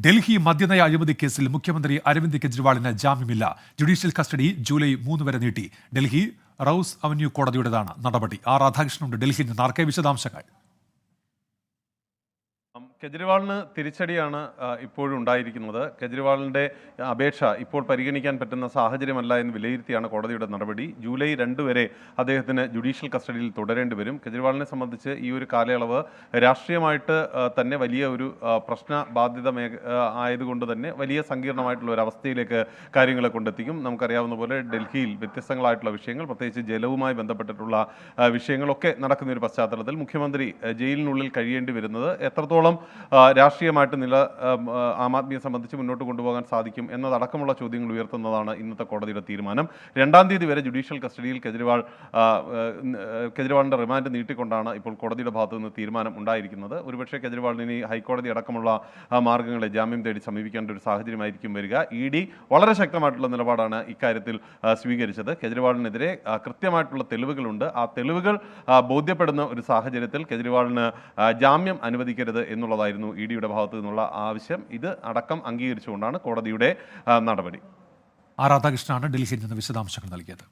ഡൽഹി മദ്യനയ അഴിമതി കേസിൽ മുഖ്യമന്ത്രി അരവിന്ദ് കെജ്രിവാളിന് ജാമ്യമില്ല. ജുഡീഷ്യൽ കസ്റ്റഡി ജൂലൈ 3 വരെ നീട്ടി. ഡൽഹി റൌസ് അവന്യൂ കോടതിയുടേതാണ് നടപടി. രാധാകൃഷ്ണനുണ്ട് ഡൽഹിയിൽ നിന്ന്. ആർക്കെ വിശദാംശങ്ങൾ. കെജ്രിവാളിന് തിരിച്ചടിയാണ് ഇപ്പോഴും ഉണ്ടായിരിക്കുന്നത്. കെജ്രിവാളിൻ്റെ അപേക്ഷ ഇപ്പോൾ പരിഗണിക്കാൻ പറ്റുന്ന സാഹചര്യമല്ല എന്ന് വിലയിരുത്തിയാണ് കോടതിയുടെ നടപടി. ജൂലൈ 2 വരെ അദ്ദേഹത്തിന് ജുഡീഷ്യൽ കസ്റ്റഡിയിൽ തുടരേണ്ടി വരും. കെജ്രിവാളിനെ സംബന്ധിച്ച് ഈ ഒരു കാലയളവ് രാഷ്ട്രീയമായിട്ട് തന്നെ വലിയ ഒരു പ്രശ്ന ബാധിത ആയതുകൊണ്ട് തന്നെ വലിയ സങ്കീർണമായിട്ടുള്ള ഒരു അവസ്ഥയിലേക്ക് കാര്യങ്ങളെ കൊണ്ടെത്തിക്കും. നമുക്കറിയാവുന്ന പോലെ ഡൽഹിയിൽ വ്യത്യസ്തങ്ങളായിട്ടുള്ള വിഷയങ്ങൾ, പ്രത്യേകിച്ച് ജലവുമായി ബന്ധപ്പെട്ടിട്ടുള്ള വിഷയങ്ങളൊക്കെ നടക്കുന്ന ഒരു പശ്ചാത്തലത്തിൽ മുഖ്യമന്ത്രി ജയിലിനുള്ളിൽ കഴിയേണ്ടി വരുന്നത് എത്രത്തോളം രാഷ്ട്രീയമായിട്ട് ആം ആദ്മിയെ സംബന്ധിച്ച് മുന്നോട്ട് കൊണ്ടുപോകാൻ സാധിക്കും എന്നതടക്കമുള്ള ചോദ്യങ്ങൾ ഉയർത്തുന്നതാണ് ഇന്നത്തെ കോടതിയുടെ തീരുമാനം. 2-ാം തീയതി വരെ ജുഡീഷ്യൽ കസ്റ്റഡിയിൽ കെജ്രിവാളിൻ്റെ റിമാൻഡ് നീട്ടിക്കൊണ്ടാണ് ഇപ്പോൾ കോടതിയുടെ ഭാഗത്തു നിന്ന് തീരുമാനം ഉണ്ടായിരിക്കുന്നത്. ഒരുപക്ഷെ കെജ്രിവാളിന് ഇനി ഹൈക്കോടതി അടക്കമുള്ള മാർഗ്ഗങ്ങളെ ജാമ്യം തേടി സമീപിക്കേണ്ട ഒരു സാഹചര്യമായിരിക്കും വരിക. ED വളരെ ശക്തമായിട്ടുള്ള നിലപാടാണ് ഇക്കാര്യത്തിൽ സ്വീകരിച്ചത്. കെജ്രിവാളിനെതിരെ കൃത്യമായിട്ടുള്ള തെളിവുകളുണ്ട്. ആ തെളിവുകൾ ബോധ്യപ്പെടുന്ന ഒരു സാഹചര്യത്തിൽ കെജ്രിവാളിന് ജാമ്യം അനുവദിക്കരുത് എന്നുള്ളതായിരുന്നു EDയുടെ ഭാഗത്തു നിന്നുള്ള ആവശ്യം. ഇത് അടക്കം അംഗീകരിച്ചുകൊണ്ടാണ് കോടതിയുടെ നടപടി. രാധാകൃഷ്ണനാണ് ഡൽഹിയിൽ നിന്ന് വിശദാംശങ്ങൾ നൽകിയത്.